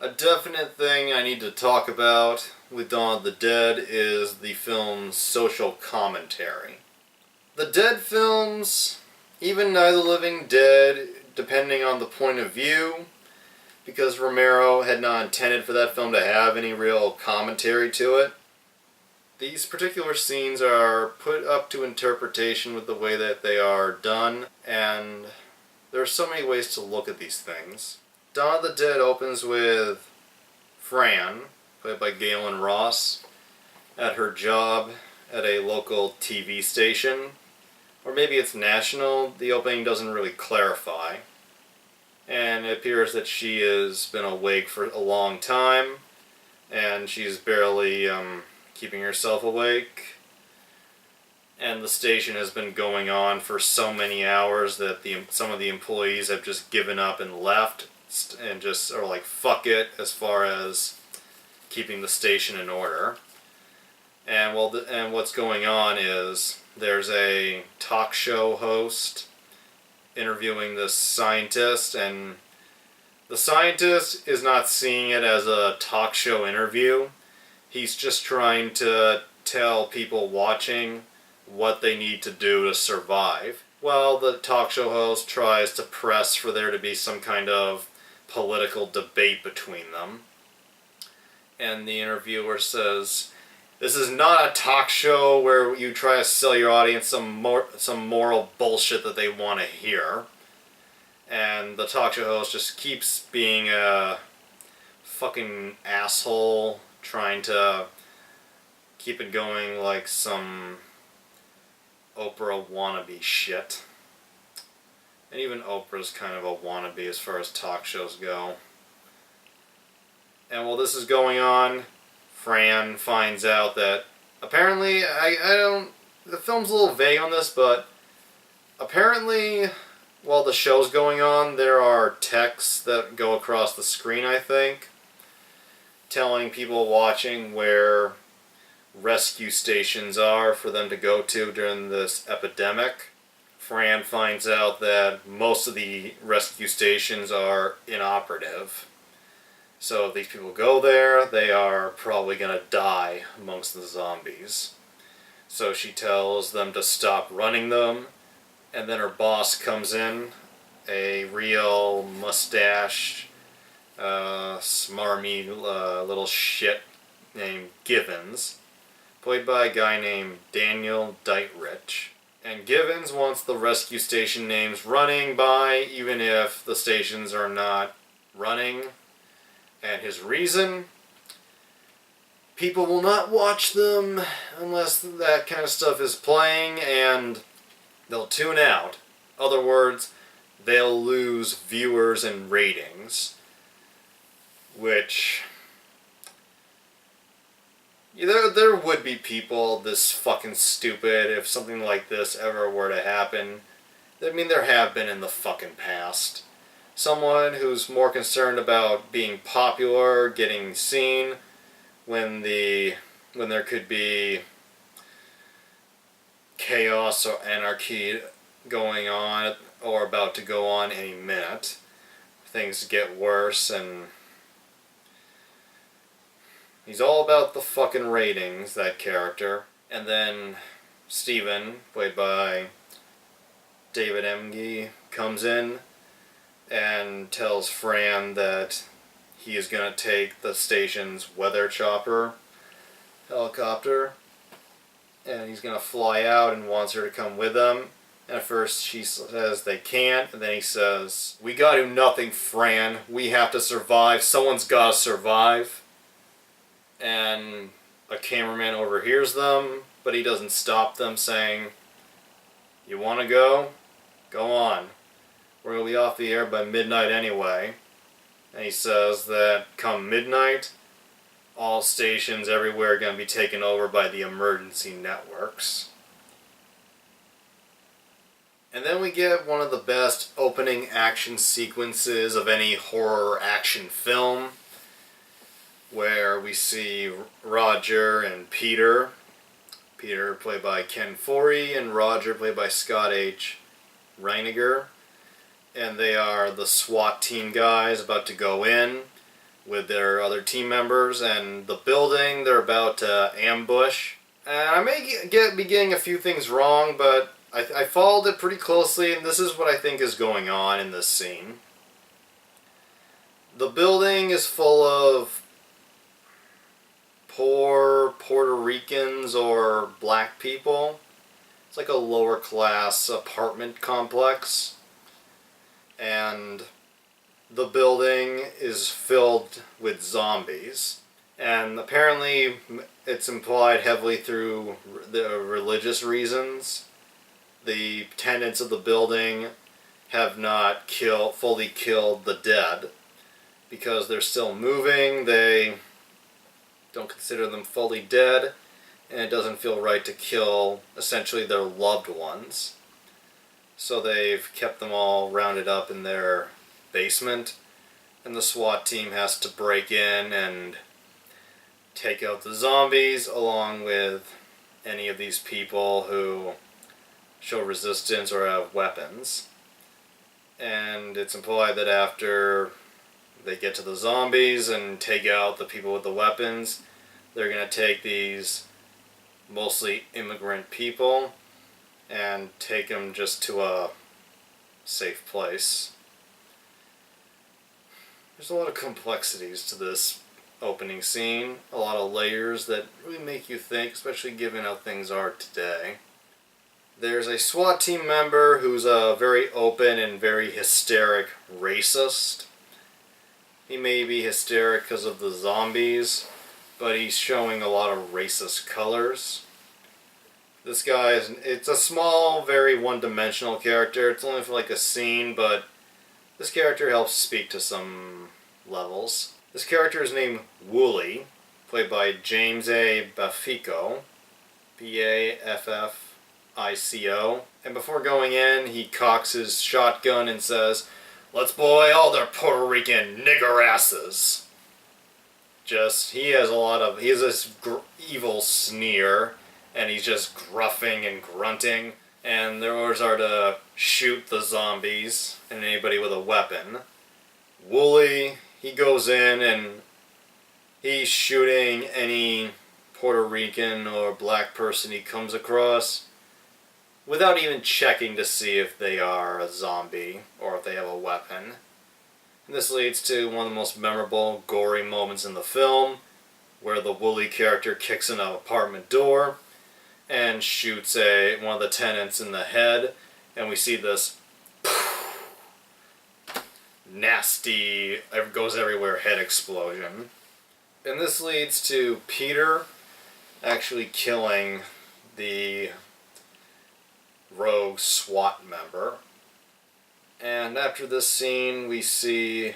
A definite thing I need to talk about with Dawn of the Dead is the film's social commentary. The Dead films, even Night of the Living Dead, depending on the point of view, because Romero had not intended for that film to have any real commentary to it, these particular scenes are put up to interpretation with the way that they are done, and there are so many ways to look at these things. Dawn of the Dead opens with Fran, played by Galen Ross, at her job at a local TV station. Or maybe it's national, the opening doesn't really clarify. And it appears that she has been awake for a long time, and she's barely keeping herself awake. And the station has been going on for so many hours that some of the employees have just given up and left, and just are like, fuck it, as far as keeping the station in order. And what's going on is there's a talk show host interviewing this scientist, and the scientist is not seeing it as a talk show interview. He's just trying to tell people watching what they need to do to survive. Well, the talk show host tries to press for there to be some kind of political debate between them. And the interviewer says, "This is not a talk show where you try to sell your audience some moral bullshit that they want to hear." And the talk show host just keeps being a fucking asshole, trying to keep it going like some Oprah wannabe shit. And even Oprah's kind of a wannabe as far as talk shows go. And while this is going on, Fran finds out that apparently, the film's a little vague on this, but apparently while the show's going on, there are texts that go across the screen, I think, telling people watching where rescue stations are for them to go to during this epidemic. Fran finds out that most of the rescue stations are inoperative. So if these people go there, they are probably going to die amongst the zombies. So she tells them to stop running them, and then her boss comes in, a real mustache, smarmy little shit named Givens, played by a guy named Daniel Dietrich. And Givens wants the rescue station names running by, even if the stations are not running. And his reason: people will not watch them unless that kind of stuff is playing, and they'll tune out. In other words, they'll lose viewers and ratings. Which, there would be people this fucking stupid if something like this ever were to happen. I mean, there have been in the fucking past. Someone who's more concerned about being popular, getting seen, when there could be chaos or anarchy going on, or about to go on any minute. Things get worse, and he's all about the fucking ratings, that character. And then Steven, played by David Emge, comes in and tells Fran that he is going to take the station's weather chopper helicopter, and he's going to fly out and wants her to come with him. And at first she says they can't, and then he says, "We got to do nothing, Fran. We have to survive. Someone's got to survive." And a cameraman overhears them, but he doesn't stop them, saying, "You want to go? Go on. We're going to be off the air by midnight anyway." And he says that come midnight, all stations everywhere are going to be taken over by the emergency networks. And then we get one of the best opening action sequences of any horror action film, where we see Roger and Peter. Peter played by Ken Foree and Roger played by Scott H. Reiniger. And they are the SWAT team guys about to go in with their other team members, and the building they're about to ambush. And I may be getting a few things wrong, but I followed it pretty closely, and this is what I think is going on in this scene. The building is full of poor Puerto Ricans or black people. It's like a lower class apartment complex. And the building is filled with zombies. And apparently it's implied heavily through the religious reasons. The tenants of the building have not fully killed the dead because they're still moving. They don't consider them fully dead, and it doesn't feel right to kill essentially their loved ones. So they've kept them all rounded up in their basement, and the SWAT team has to break in and take out the zombies along with any of these people who show resistance or have weapons. And it's implied that after they get to the zombies and take out the people with the weapons, they're going to take these mostly immigrant people and take them just to a safe place. There's a lot of complexities to this opening scene, a lot of layers that really make you think, especially given how things are today. There's a SWAT team member who's a very open and very hysteric racist. He may be hysteric because of the zombies, but he's showing a lot of racist colors. This guy it's a small, very one-dimensional character. It's only for like a scene, but this character helps speak to some levels. This character is named Wooly, played by James A. Baffico, Baffico. And before going in, he cocks his shotgun and says, "Let's boy all their Puerto Rican nigger asses." He has this evil sneer, and he's just gruffing and grunting, and their orders are to shoot the zombies and anybody with a weapon. Wooly, he goes in and he's shooting any Puerto Rican or black person he comes across without even checking to see if they are a zombie or if they have a weapon. And this leads to one of the most memorable, gory moments in the film, where the Wooly character kicks in an apartment door and shoots one of the tenants in the head, and we see this nasty, goes everywhere head explosion. And this leads to Peter actually killing the rogue SWAT member. And after this scene, we see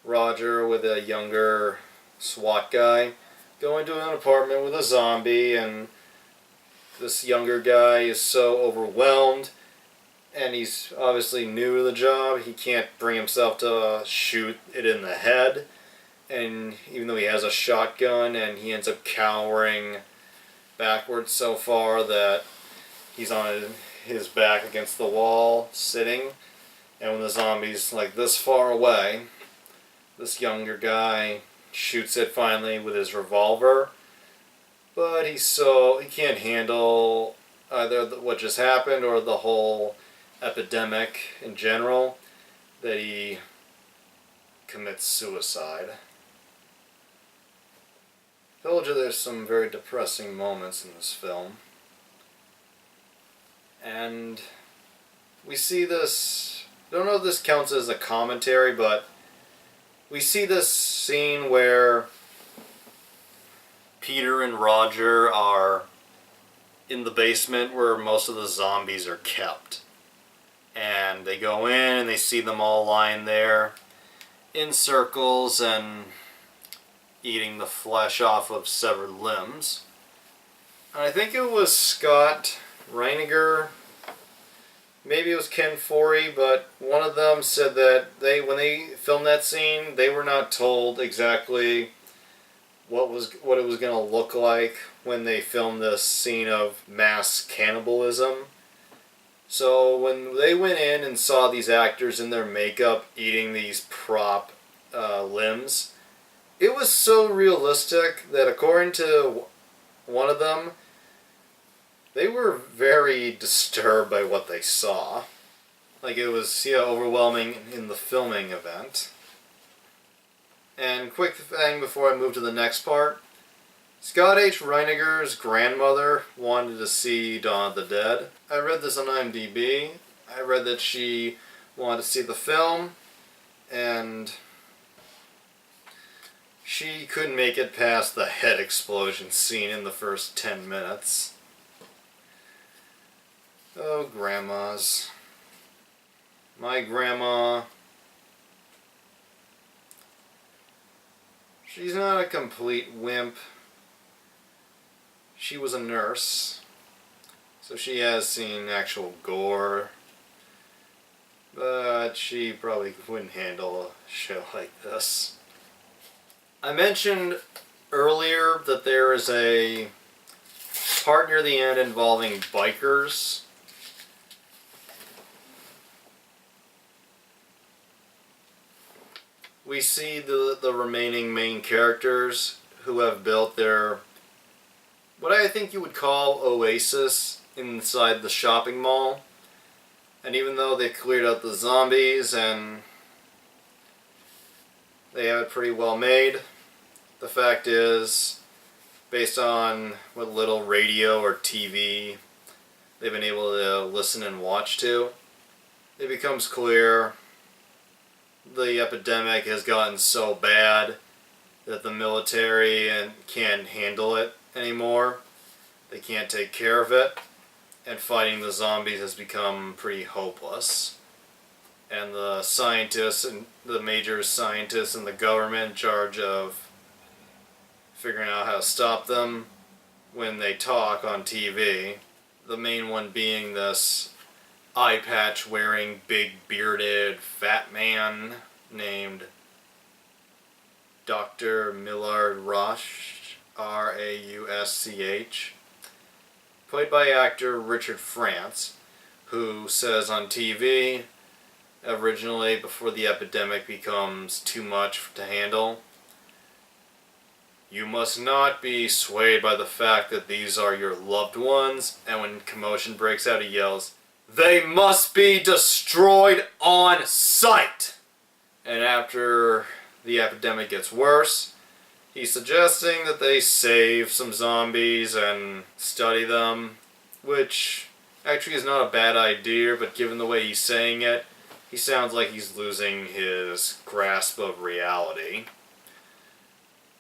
Roger with a younger SWAT guy go into an apartment with a zombie, and this younger guy is so overwhelmed, and he's obviously new to the job. He can't bring himself to shoot it in the head, and even though he has a shotgun, and he ends up cowering backwards so far that he's on his back against the wall, sitting, and when the zombie's like this far away, this younger guy shoots it finally with his revolver, but he can't handle either what just happened or the whole epidemic in general, that he commits suicide. I told you there's some very depressing moments in this film. And we see this, I don't know if this counts as a commentary, but we see this scene where Peter and Roger are in the basement where most of the zombies are kept. And they go in and they see them all lying there in circles and eating the flesh off of severed limbs. And I think it was Scott Reiniger, maybe it was Ken Forey, but one of them said that when they filmed that scene, they were not told exactly what it was going to look like when they filmed this scene of mass cannibalism. So when they went in and saw these actors in their makeup eating these prop limbs, it was so realistic that according to one of them, they were very disturbed by what they saw. Like, it was, overwhelming in the filming event. And quick thing before I move to the next part. Scott H. Reiniger's grandmother wanted to see Dawn of the Dead. I read this on IMDb. I read that she wanted to see the film, and she couldn't make it past the head explosion scene in the first 10 minutes. Oh, grandmas. My grandma, she's not a complete wimp. She was a nurse, so she has seen actual gore, but she probably wouldn't handle a show like this. I mentioned earlier that there is a part near the end involving bikers. We see the remaining main characters who have built their, what I think you would call, oasis inside the shopping mall. And even though they cleared out the zombies and they have it pretty well made, the fact is, based on what little radio or TV they've been able to listen and watch to, it becomes clear the epidemic has gotten so bad that the military can't handle it anymore. They can't take care of it, and fighting the zombies has become pretty hopeless. And the scientists and the major scientists in the government in charge of figuring out how to stop them, when they talk on TV, the main one being this eye patch wearing big bearded fat man named Dr. Millard Rausch, R-A-U-S-C-H, played by actor Richard France, who says on TV, originally before the epidemic becomes too much to handle, "You must not be swayed by the fact that these are your loved ones," and when commotion breaks out he yells, "They must be destroyed on sight!" And after the epidemic gets worse, he's suggesting that they save some zombies and study them, which actually is not a bad idea, but given the way he's saying it, he sounds like he's losing his grasp of reality.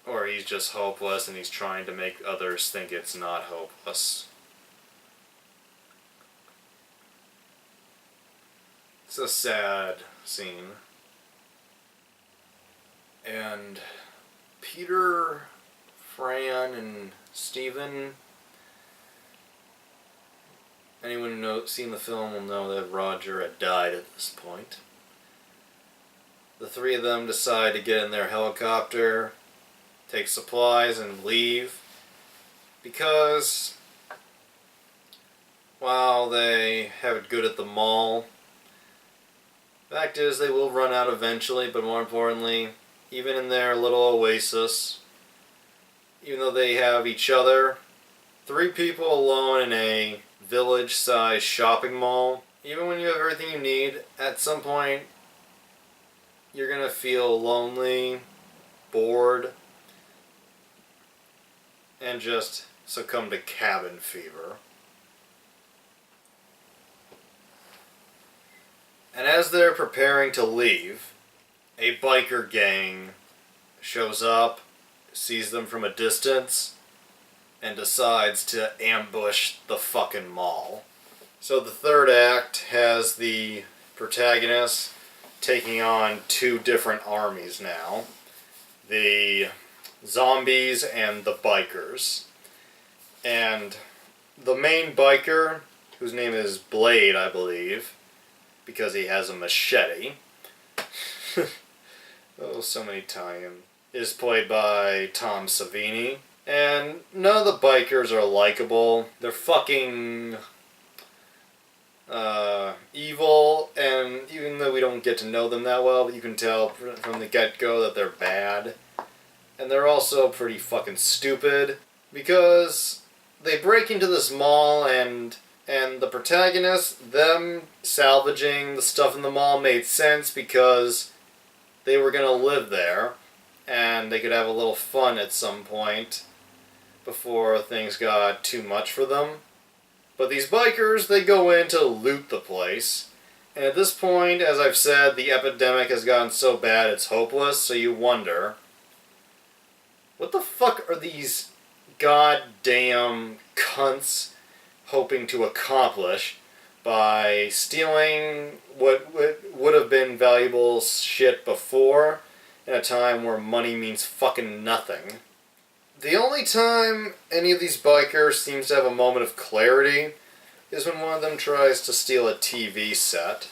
Or he's just hopeless and he's trying to make others think it's not hopeless. It's a sad scene. And Peter, Fran, and Steven, anyone who's seen the film will know that Roger had died at this point. The three of them decide to get in their helicopter, take supplies, and leave, because while they have it good at the mall, fact is they will run out eventually, but more importantly, even in their little oasis, even though they have each other, three people alone in a village-sized shopping mall, even when you have everything you need, at some point you're gonna feel lonely, bored, and just succumb to cabin fever. And as they're preparing to leave, a biker gang shows up, sees them from a distance, and decides to ambush the fucking mall. So the third act has the protagonist taking on two different armies now. The zombies and the bikers. And the main biker, whose name is Blade, I believe, because he has a machete. Oh, so many tie-ins. Is played by Tom Savini. And none of the bikers are likable. They're fucking evil, and even though we don't get to know them that well, you can tell from the get-go that they're bad. And they're also pretty fucking stupid, because they break into this mall, and the protagonist, them salvaging the stuff in the mall made sense because they were gonna live there, and they could have a little fun at some point before things got too much for them. But these bikers, they go in to loot the place. And at this point, as I've said, the epidemic has gotten so bad it's hopeless, so you wonder, what the fuck are these goddamn cunts hoping to accomplish by stealing what would have been valuable shit before, in a time where money means fucking nothing? The only time any of these bikers seems to have a moment of clarity is when one of them tries to steal a TV set.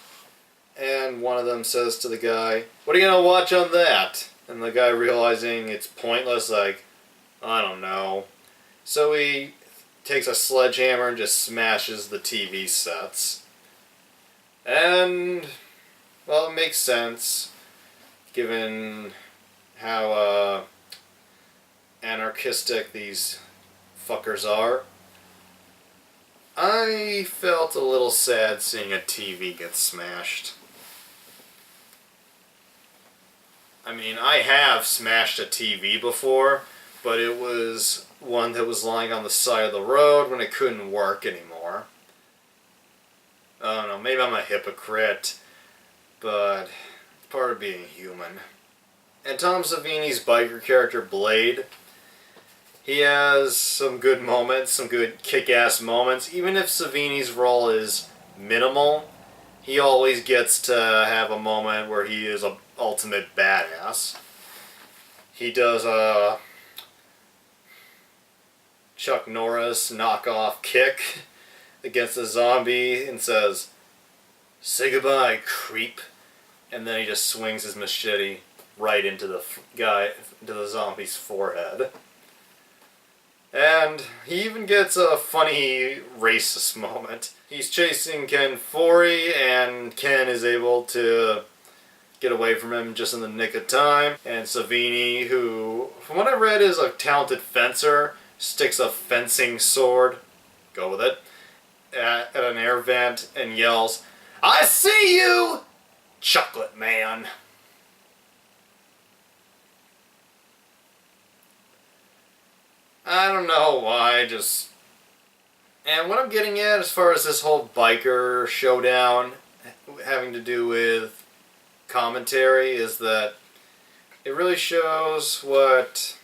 And one of them says to the guy, "What are you gonna watch on that?" And the guy, realizing it's pointless, like, "I don't know." So he takes a sledgehammer and just smashes the TV sets. And, well, it makes sense, given how, anarchistic these fuckers are. I felt a little sad seeing a TV get smashed. I mean, I have smashed a TV before, but it was one that was lying on the side of the road when it couldn't work anymore. I don't know, maybe I'm a hypocrite, but it's part of being human. And Tom Savini's biker character, Blade, he has some good moments, some good kick-ass moments. Even if Savini's role is minimal, he always gets to have a moment where he is an ultimate badass. He does a Chuck Norris knockoff kick against a zombie and says, "Say goodbye, creep." And then he just swings his machete right into the zombie's forehead. And he even gets a funny racist moment. He's chasing Ken Foree, and Ken is able to get away from him just in the nick of time. And Savini, who, from what I read, is a talented fencer, sticks a fencing sword, go with it, at an air vent and yells, "I see you, Chocolate Man!" I don't know why, And what I'm getting at as far as this whole biker showdown having to do with commentary is that it really shows what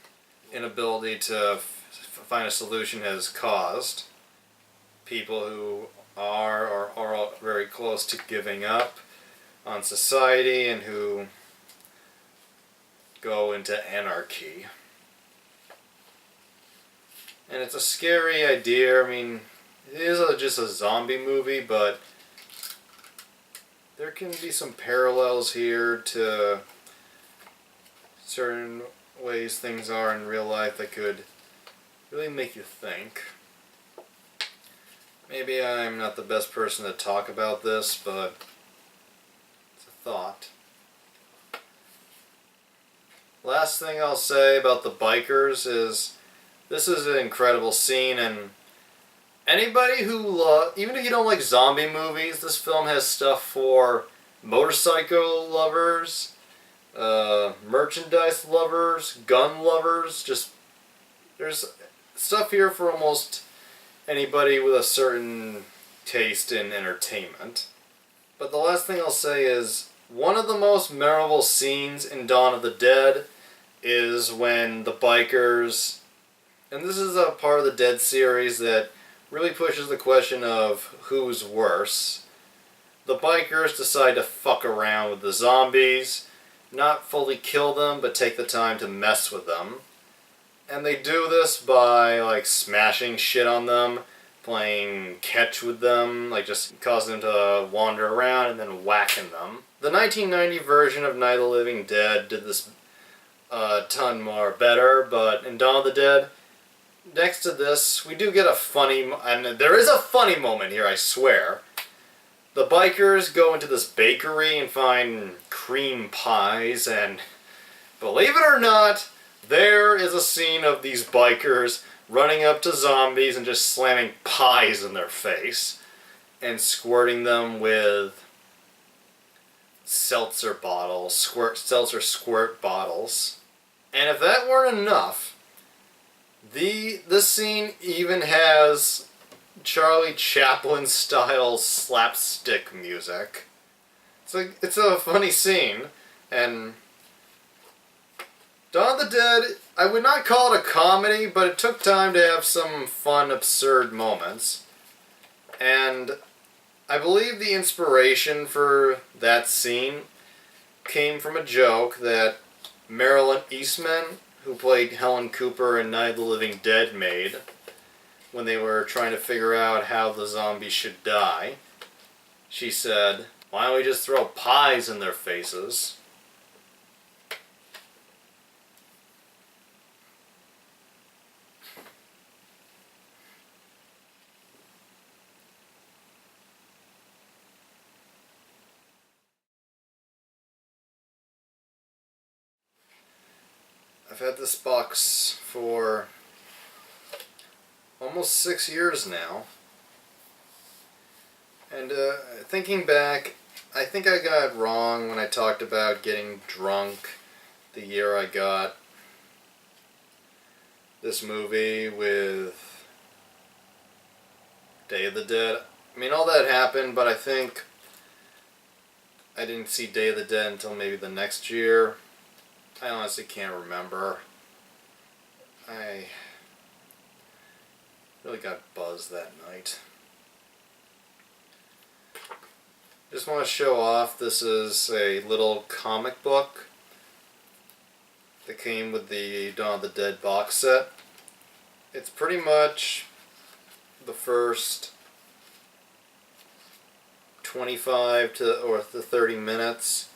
inability to find a solution has caused. People who are very close to giving up on society and who go into anarchy. And it's a scary idea. I mean, it is just a zombie movie, but there can be some parallels here to certain ways things are in real life that could really make you think. Maybe I'm not the best person to talk about this, but it's a thought. Last thing I'll say about the bikers is this is an incredible scene, and anybody who even if you don't like zombie movies, this film has stuff for motorcycle lovers, merchandise lovers, gun lovers. There's stuff here for almost anybody with a certain taste in entertainment. But the last thing I'll say is one of the most memorable scenes in Dawn of the Dead is when the bikers, and this is a part of the Dead series that really pushes the question of who's worse. The bikers decide to fuck around with the zombies, not fully kill them, but take the time to mess with them. And they do this by, smashing shit on them, playing catch with them, just causing them to wander around and then whacking them. The 1990 version of Night of the Living Dead did this a ton more better, but in Dawn of the Dead, next to this, we do get a funny, and there is a funny moment here, I swear. The bikers go into this bakery and find cream pies, and believe it or not, there is a scene of these bikers running up to zombies and just slamming pies in their face and squirting them with seltzer bottles, seltzer squirt bottles. And if that weren't enough, this scene even has Charlie Chaplin style slapstick music. It's a funny scene, and Dawn of the Dead, I would not call it a comedy, but it took time to have some fun, absurd moments. And I believe the inspiration for that scene came from a joke that Marilyn Eastman, who played Helen Cooper in Night of the Living Dead, made when they were trying to figure out how the zombies should die. She said, "Why don't we just throw pies in their faces?" I've had this box for almost 6 years now, and thinking back, I think I got it wrong when I talked about getting drunk the year I got this movie with Day of the Dead. I mean, all that happened, but I think I didn't see Day of the Dead until maybe the next year. I honestly can't remember. I really got buzzed that night. Just want to show off, this is a little comic book that came with the Dawn of the Dead box set. It's pretty much the first 25 to 30 minutes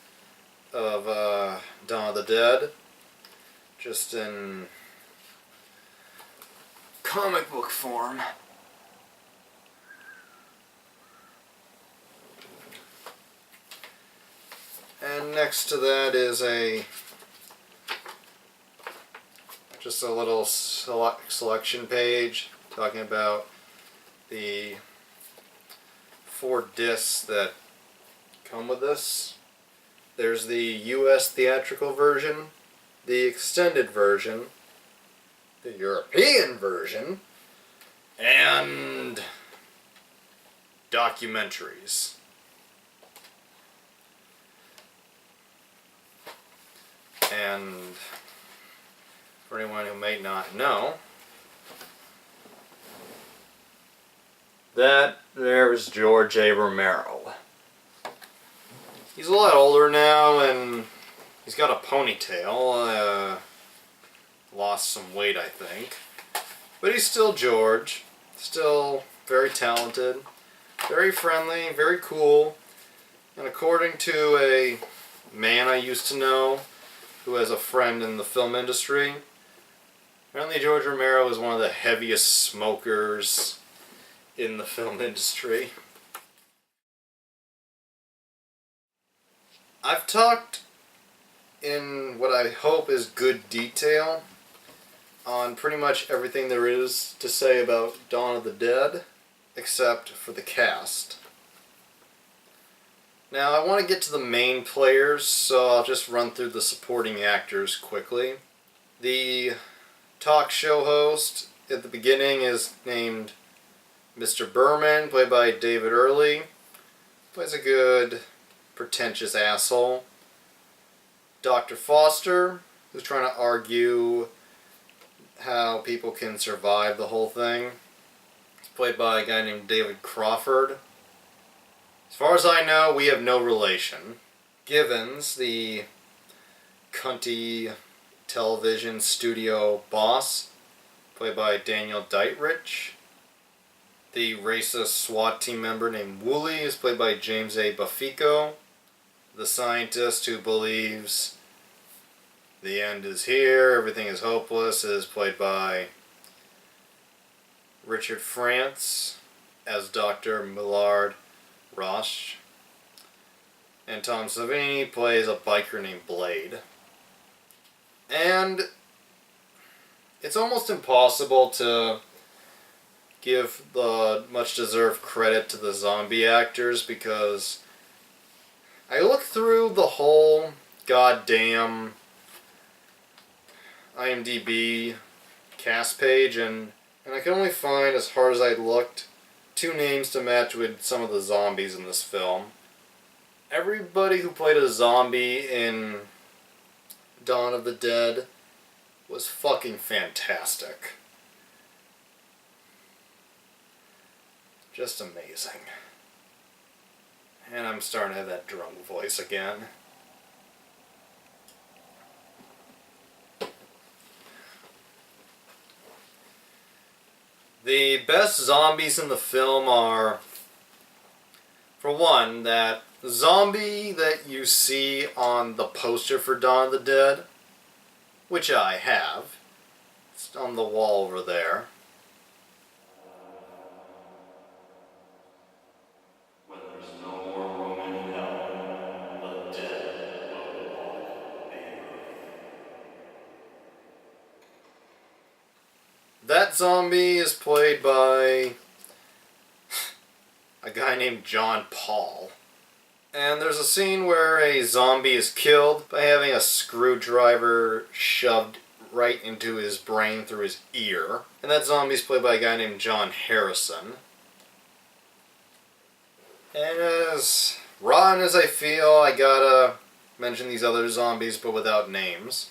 of Dawn of the Dead, just in comic book form. And next to that is just a little selection page talking about the 4 discs that come with this. There's the US theatrical version, the extended version, the European version, and documentaries. And for anyone who may not know, that there is George A. Romero. He's a lot older now, and he's got a ponytail. Lost some weight, I think. But he's still George. Still very talented, very friendly, very cool. And according to a man I used to know who has a friend in the film industry, apparently George Romero is one of the heaviest smokers in the film industry. I've talked in what I hope is good detail on pretty much everything there is to say about Dawn of the Dead, except for the cast. Now, I want to get to the main players, so I'll just run through the supporting actors quickly. The talk show host at the beginning is named Mr. Berman, played by David Early. Plays a good, pretentious asshole. Dr. Foster, who's trying to argue how people can survive the whole thing. It's played by a guy named David Crawford. As far as I know, we have no relation. Givens, the cunty television studio boss, played by Daniel Dietrich. The racist SWAT team member named Wooly is played by James A. Bufico. The scientist who believes the end is here, everything is hopeless, is played by Richard France as Dr. Millard Rush. And Tom Savini plays a biker named Blade. And it's almost impossible to give the much-deserved credit to the zombie actors because I looked through the whole goddamn IMDb cast page and I can only find, as hard as I looked, 2 names to match with some of the zombies in this film. Everybody who played a zombie in Dawn of the Dead was fucking fantastic. Just amazing. And I'm starting to have that drunk voice again. The best zombies in the film are, for one, that zombie that you see on the poster for Dawn of the Dead, which I have. It's on the wall over there. When there's no more room in hell, the dead will walk the earth. That zombie is played by a guy named John Paul. And there's a scene where a zombie is killed by having a screwdriver shoved right into his brain through his ear. And that zombie is played by a guy named John Harrison. And as rotten as I feel, I gotta mention these other zombies, but without names.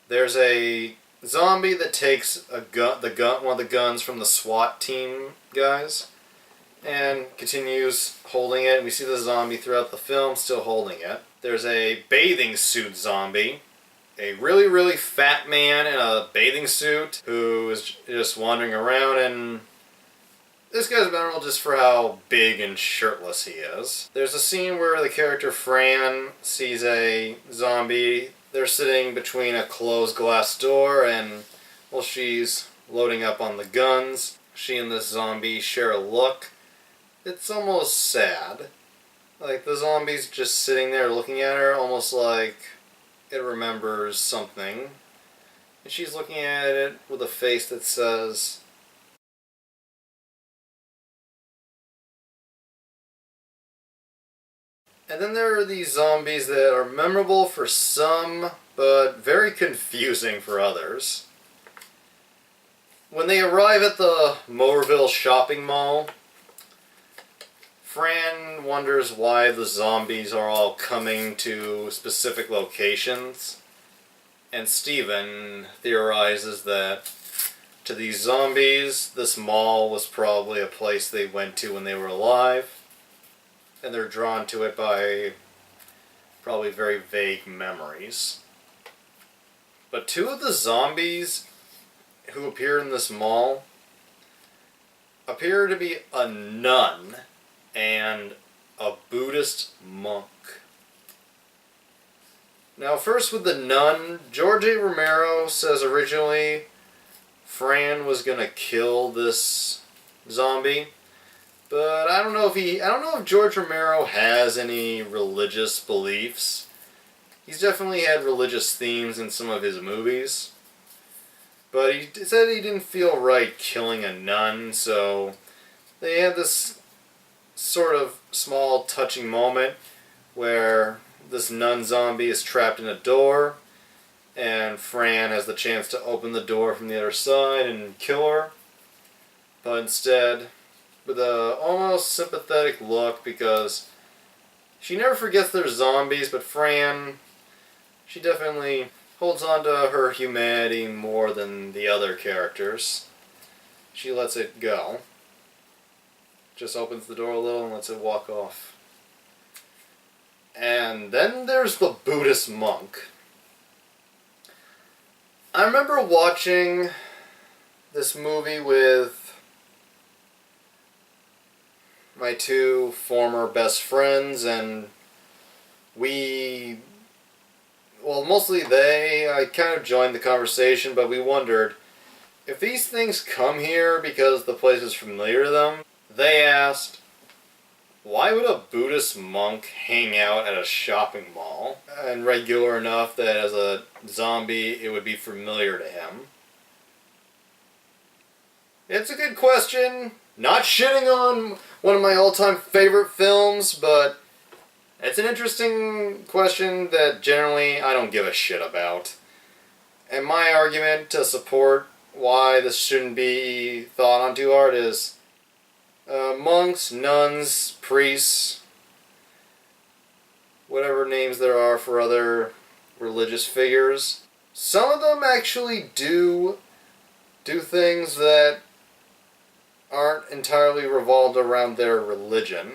There's a zombie that takes one of the guns from the SWAT team guys, and continues holding it. We see the zombie throughout the film still holding it. There's a bathing suit zombie. A really, really fat man in a bathing suit who is just wandering around, and this guy's memorable just for how big and shirtless he is. There's a scene where the character Fran sees a zombie. They're sitting between a closed glass door, and while she's loading up on the guns, she and this zombie share a look. It's almost sad. Like, the zombie's just sitting there looking at her, almost like it remembers something. And she's looking at it with a face that says, and then there are these zombies that are memorable for some, but very confusing for others. When they arrive at the Motorville shopping mall, Fran wonders why the zombies are all coming to specific locations, and Steven theorizes that to these zombies, this mall was probably a place they went to when they were alive, and they're drawn to it by probably very vague memories. But 2 of the zombies who appear in this mall appear to be a nun and a Buddhist monk. Now, first with the nun, George A. Romero says originally Fran was gonna kill this zombie, but I don't know if George Romero has any religious beliefs. He's definitely had religious themes in some of his movies, but he said he didn't feel right killing a nun, so they had this sort of small touching moment where this nun zombie is trapped in a door and Fran has the chance to open the door from the other side and kill her, but instead, with a almost sympathetic look, because she never forgets they're zombies, but Fran, she definitely holds on to her humanity more than the other characters. She lets it go. Just opens the door a little and lets it walk off. And then there's the Buddhist monk. I remember watching this movie with my 2 former best friends, and mostly I kind of joined the conversation, but we wondered, if these things come here because the place is familiar to them, they asked, Why would a Buddhist monk hang out at a shopping mall? And regular enough that as a zombie it would be familiar to him. It's a good question. Not shitting on one of my all-time favorite films, but it's an interesting question that generally I don't give a shit about. And my argument to support why this shouldn't be thought on too hard is monks, nuns, priests, whatever names there are for other religious figures. Some of them actually do things that aren't entirely revolved around their religion.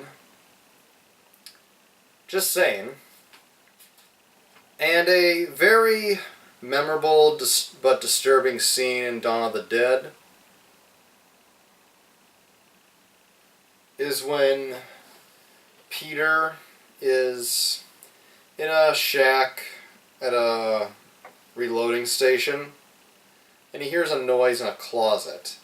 Just saying. And a very memorable but disturbing scene in Dawn of the Dead is when Peter is in a shack at a reloading station and he hears a noise in a closet,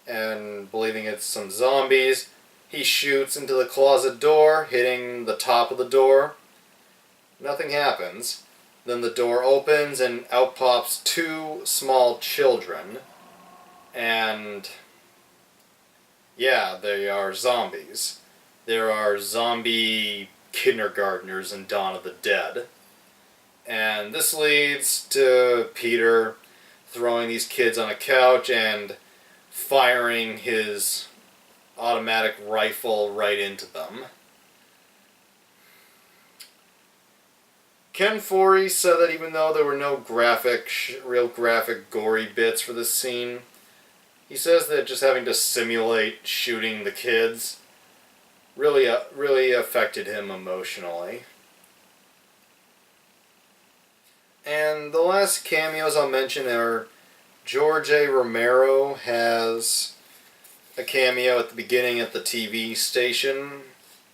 and believing it's some zombies, he shoots into the closet door, hitting the top of the door. Nothing happens. Then the door opens and out pops two small children, and yeah, they are zombies. There are zombie kindergartners in Dawn of the Dead. And this leads to Peter throwing these kids on a couch and firing his automatic rifle right into them. Ken Foree said that even though there were no real graphic, gory bits for this scene, he says that just having to simulate shooting the kids really affected him emotionally. And the last cameos I'll mention are George A. Romero has a cameo at the beginning at the TV station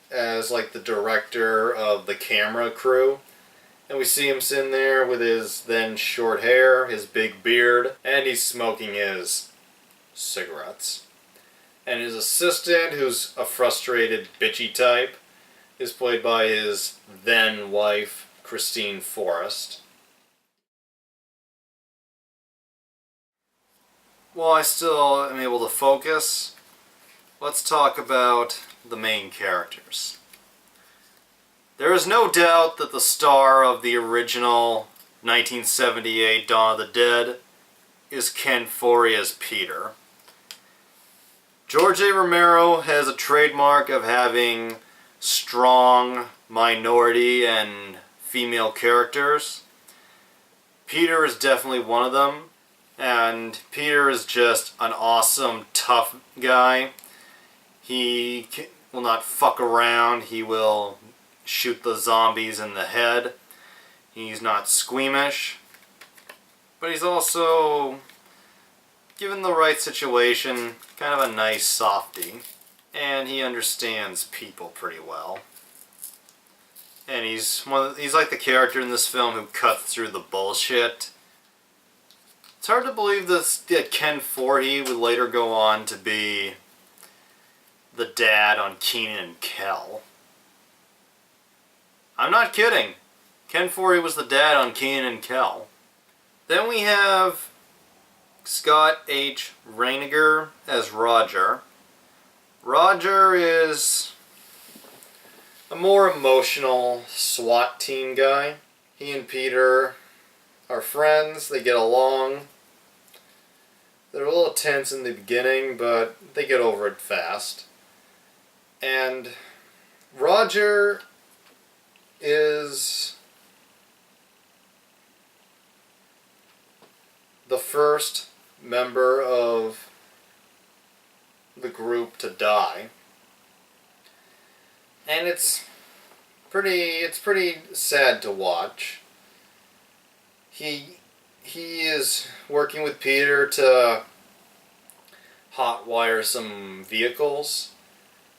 as like the director of the camera crew. And we see him sitting there with his then short hair, his big beard, and he's smoking his cigarettes. And his assistant, who's a frustrated, bitchy type, is played by his then wife, Christine Forrest. While I still am able to focus, let's talk about the main characters. There is no doubt that the star of the original 1978 Dawn of the Dead is Ken Foree as Peter. George A. Romero has a trademark of having strong minority and female characters. Peter is definitely one of them, and Peter is just an awesome, tough guy. He will not fuck around. He will shoot the zombies in the head. He's not squeamish, but he's also, given the right situation, kind of a nice softie, and he understands people pretty well. And he's like the character in this film who cuts through the bullshit. It's hard to believe that Ken Foree would later go on to be the dad on Kenan and Kel. I'm not kidding. Ken Foree was the dad on Kenan and Kel. Then we have Scott H. Reiniger as Roger. Roger is a more emotional SWAT team guy. He and Peter are friends. They get along. They're a little tense in the beginning, but they get over it fast. And Roger is the first member of the group to die, and it's pretty sad to watch. He is working with Peter to hotwire some vehicles,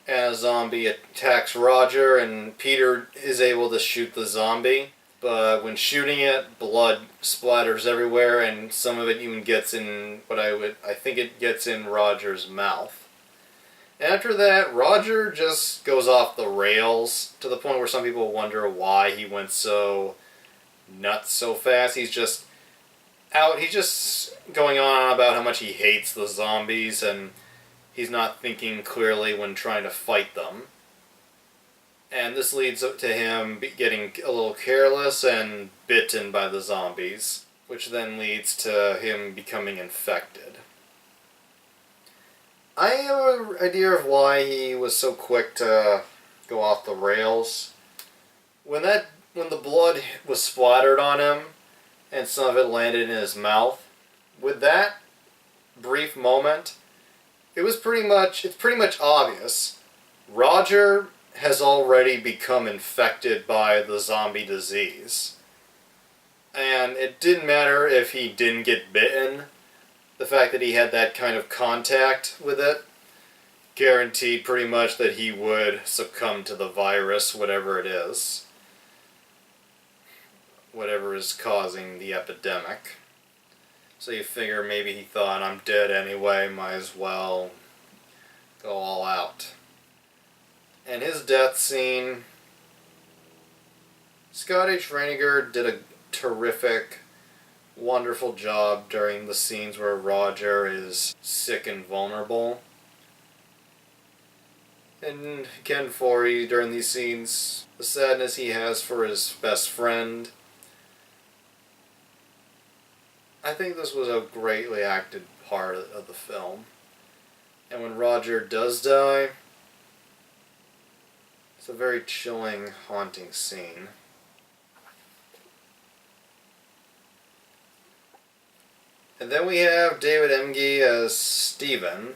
and a zombie attacks Roger, and Peter is able to shoot the zombie. But when shooting it, blood splatters everywhere, and some of it even gets in I think it gets in Roger's mouth. After that, Roger just goes off the rails to the point where some people wonder why he went so nuts so fast. He's just going on about how much he hates the zombies and he's not thinking clearly when trying to fight them. And this leads up to him getting a little careless and bitten by the zombies, which then leads to him becoming infected. I have an idea of why he was so quick to go off the rails. When the blood was splattered on him and some of it landed in his mouth, with that brief moment, it's pretty much obvious. Roger has already become infected by the zombie disease. And it didn't matter if he didn't get bitten. The fact that he had that kind of contact with it guaranteed pretty much that he would succumb to the virus, whatever it is. Whatever is causing the epidemic. So you figure maybe he thought, I'm dead anyway, might as well go all out. And his death scene, Scott H. Reiniger did a terrific, wonderful job during the scenes where Roger is sick and vulnerable. And Ken Foree, during these scenes, the sadness he has for his best friend. I think this was a greatly acted part of the film. And when Roger does die, it's a very chilling, haunting scene. And then we have David Emge as Steven.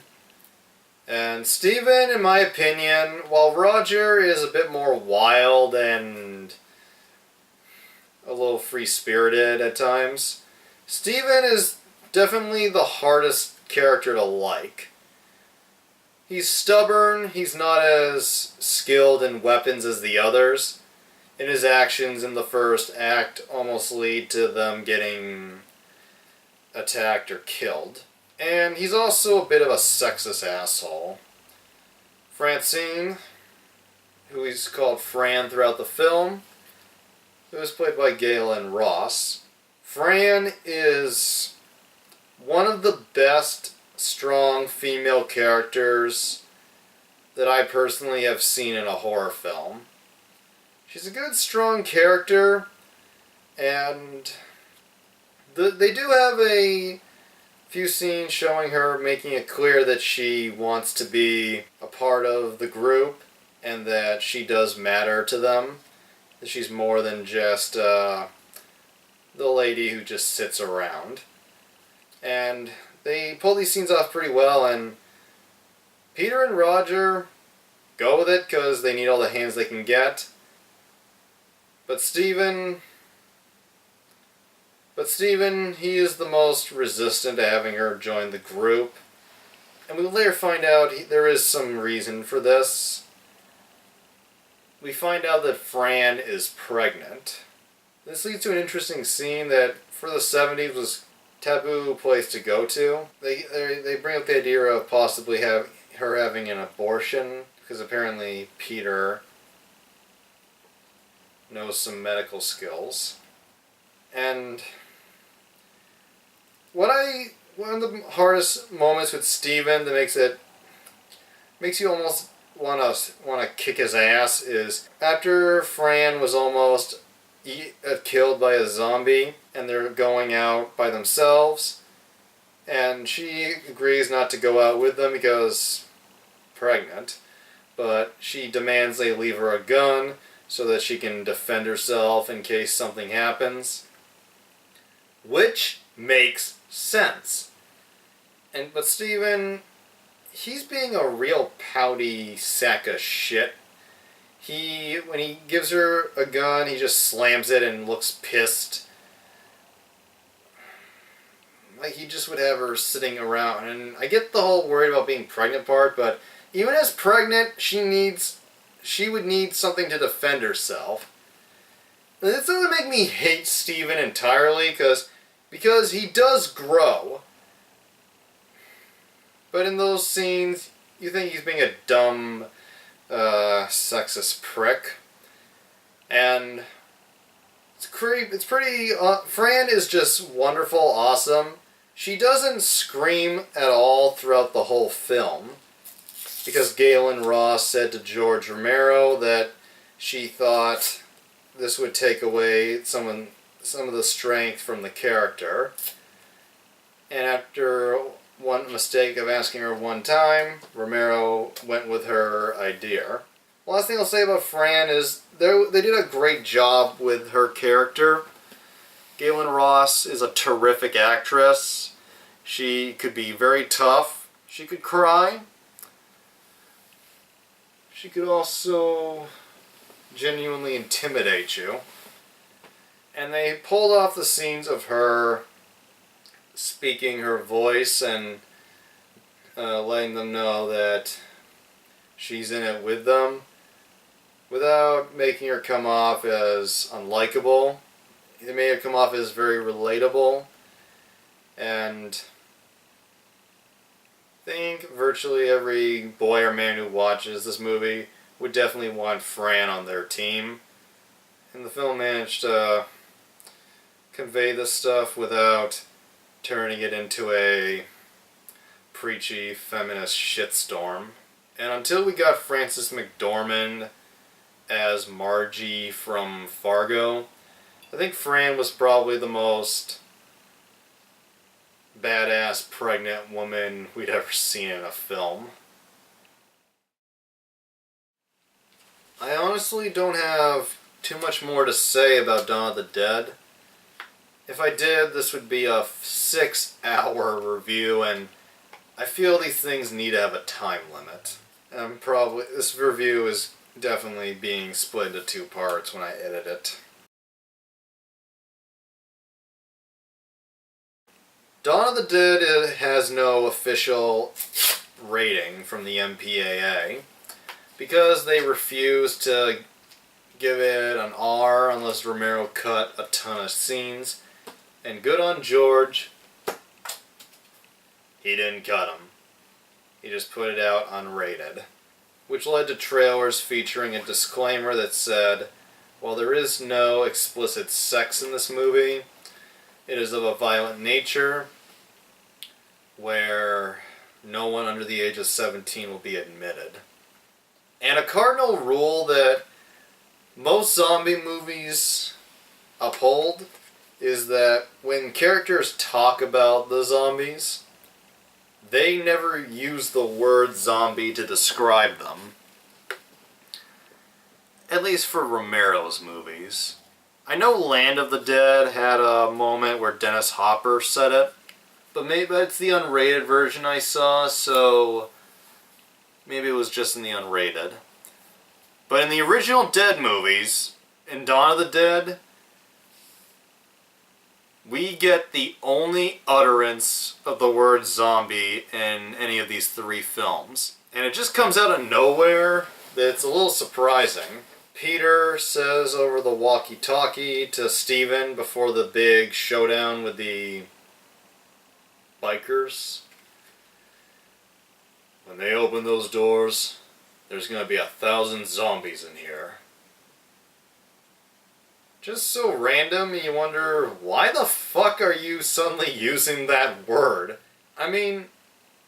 And Steven, in my opinion, while Roger is a bit more wild and a little free-spirited at times, Steven is definitely the hardest character to like. He's stubborn, he's not as skilled in weapons as the others, and his actions in the first act almost lead to them getting attacked or killed. And he's also a bit of a sexist asshole. Francine, who he's called Fran throughout the film, who is played by Galen Ross. Fran is one of the best strong female characters that I personally have seen in a horror film. She's a good, strong character, and they do have a few scenes showing her making it clear that she wants to be a part of the group and that she does matter to them. That she's more than just the lady who just sits around. And they pull these scenes off pretty well, and Peter and Roger go with it because they need all the hands they can get. But Steven, he is the most resistant to having her join the group. And we later find out there is some reason for this. We find out that Fran is pregnant. This leads to an interesting scene that for the 70s was a taboo place to go to. They bring up the idea of possibly her having an abortion, because apparently Peter knows some medical skills. And one of the hardest moments with Steven that makes you almost want to kick his ass is after Fran was almost killed by a zombie and they're going out by themselves, and she agrees not to go out with them because pregnant, but she demands they leave her a gun so that she can defend herself in case something happens, which makes sense. But Steven, he's being a real pouty sack of shit. When he gives her a gun, he just slams it and looks pissed. Like he just would have her sitting around. And I get the whole worried about being pregnant part, but even as pregnant, she would need something to defend herself. And this doesn't make me hate Steven entirely, because he does grow. But in those scenes, you think he's being a dumb, sexist prick. And it's pretty, Fran is just wonderful, awesome. She doesn't scream at all throughout the whole film, because Galen Ross said to George Romero that she thought this would take away some of the strength from the character. And after one mistake of asking her one time, Romero went with her idea. Last thing I'll say about Fran is they did a great job with her character. Galen Ross is a terrific actress. She could be very tough. She could cry. She could also genuinely intimidate you. And they pulled off the scenes of her speaking her voice and letting them know that she's in it with them without making her come off as unlikable. It made her come off as very relatable, and I think virtually every boy or man who watches this movie would definitely want Fran on their team. And the film managed to convey this stuff without turning it into a preachy feminist shitstorm. And until we got Frances McDormand as Margie from Fargo, I think Fran was probably the most badass pregnant woman we'd ever seen in a film. I honestly don't have too much more to say about Dawn of the Dead. If I did, this would be a 6-hour review, and I feel these things need to have a time limit. This review is definitely being split into 2 parts when I edit it. Dawn of the Dead has no official rating from the MPAA because they refuse to give it an R unless Romero cut a ton of scenes. And good on George, he didn't cut them. He just put it out unrated, which led to trailers featuring a disclaimer that said, while there is no explicit sex in this movie, it is of a violent nature where no one under the age of 17 will be admitted. And a cardinal rule that most zombie movies uphold is that when characters talk about the zombies, they never use the word zombie to describe them. At least for Romero's movies. I know Land of the Dead had a moment where Dennis Hopper said it, but maybe it's the unrated version I saw, so maybe it was just in the unrated. But in the original Dead movies, in Dawn of the Dead, we get the only utterance of the word zombie in any of these 3 films. And it just comes out of nowhere that it's a little surprising. Peter says over the walkie-talkie to Steven before the big showdown with the bikers, when they open those doors, there's gonna be 1,000 zombies in here. Just so random, you wonder, why the fuck are you suddenly using that word? I mean,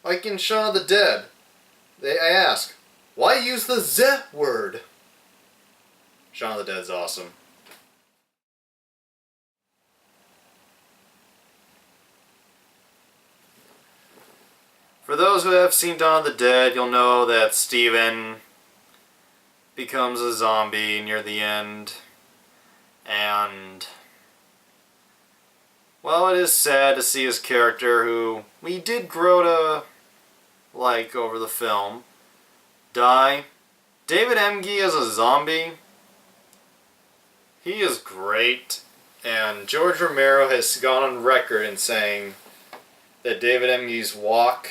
like in Shaun of the Dead, I ask, why use the Z word? Shaun of the Dead's awesome. For those who have seen Dawn of the Dead, you'll know that Steven becomes a zombie near the end. And, well, it is sad to see his character, who we did grow to like over the film, die. David Emge as a zombie, he is great. And George Romero has gone on record in saying that David Emge's walk,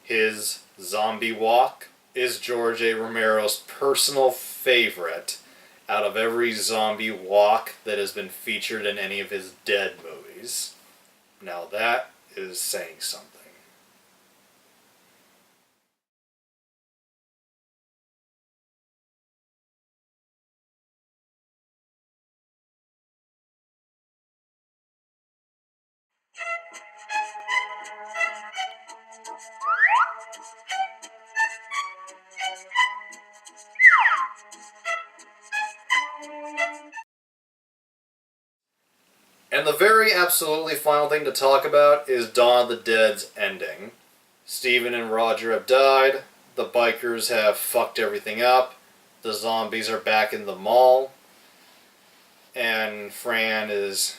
his zombie walk, is George A. Romero's personal favorite out of every zombie walk that has been featured in any of his Dead movies. Now that is saying something. the very absolutely final thing to talk about is Dawn of the Dead's ending. Steven and Roger have died, the bikers have fucked everything up, the zombies are back in the mall, and Fran is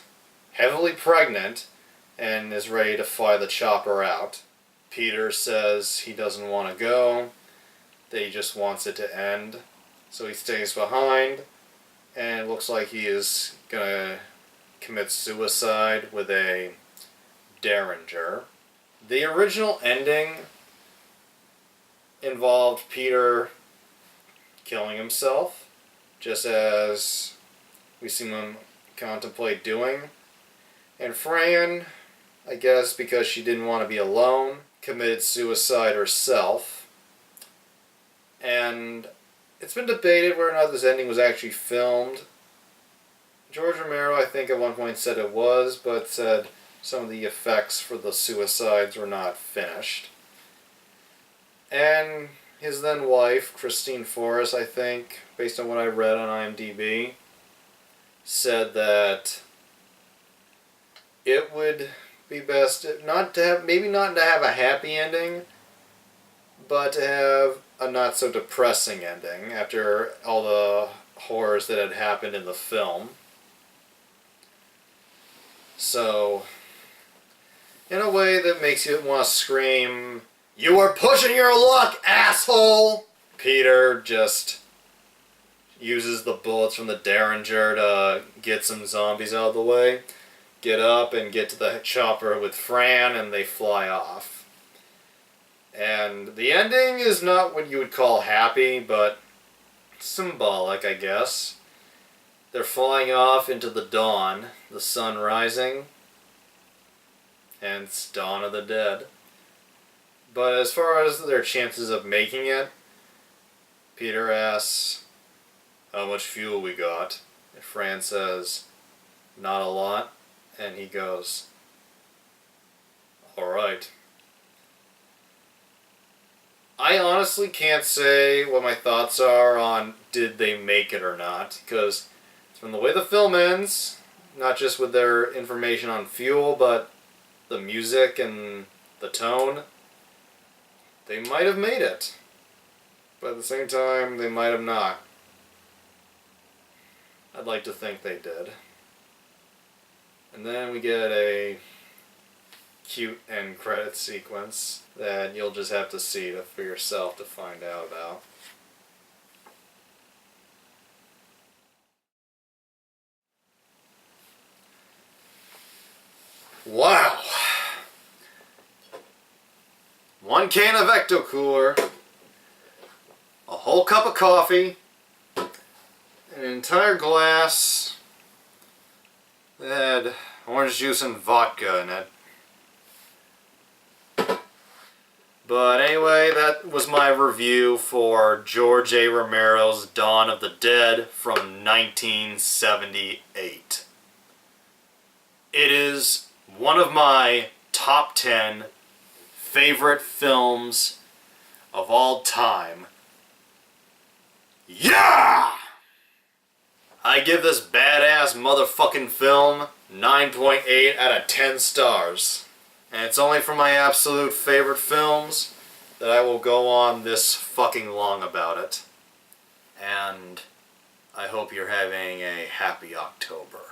heavily pregnant and is ready to fly the chopper out. Peter says he doesn't want to go, that he just wants it to end, so he stays behind, and it looks like he is gonna commit suicide with a Derringer. The original ending involved Peter killing himself, just as we see him contemplate doing. And Fran, I guess because she didn't want to be alone, committed suicide herself. And it's been debated whether or not this ending was actually filmed. George Romero, I think, at one point said it was, but said some of the effects for the suicides were not finished. And his then wife, Christine Forrest, I think, based on what I read on IMDb, said that it would be best not to have, maybe not to have a happy ending, but to have a not so depressing ending after all the horrors that had happened in the film. So, in a way that makes you want to scream, "You are pushing your luck, asshole!" Peter just uses the bullets from the Derringer to get some zombies out of the way, get up and get to the chopper with Fran, and they fly off. And the ending is not what you would call happy, but symbolic, I guess. They're flying off into the dawn, the sun rising, hence Dawn of the Dead. But as far as their chances of making it, Peter asks, "How much fuel we got?" And Fran says, "Not a lot." And he goes, "Alright." I honestly can't say what my thoughts are on did they make it or not, because from the way the film ends, not just with their information on fuel, but the music and the tone, they might have made it. But at the same time, they might have not. I'd like to think they did. And then we get a cute end credit sequence that you'll just have to see for yourself to find out about. Wow! 1 can of Ecto Cooler, a whole cup of coffee, an entire glass that had orange juice and vodka in it. But anyway, that was my review for George A. Romero's Dawn of the Dead from 1978. It is one of my top 10 favorite films of all time. Yeah! I give this badass motherfucking film 9.8 out of 10 stars. And it's only for my absolute favorite films that I will go on this fucking long about it. And I hope you're having a happy October.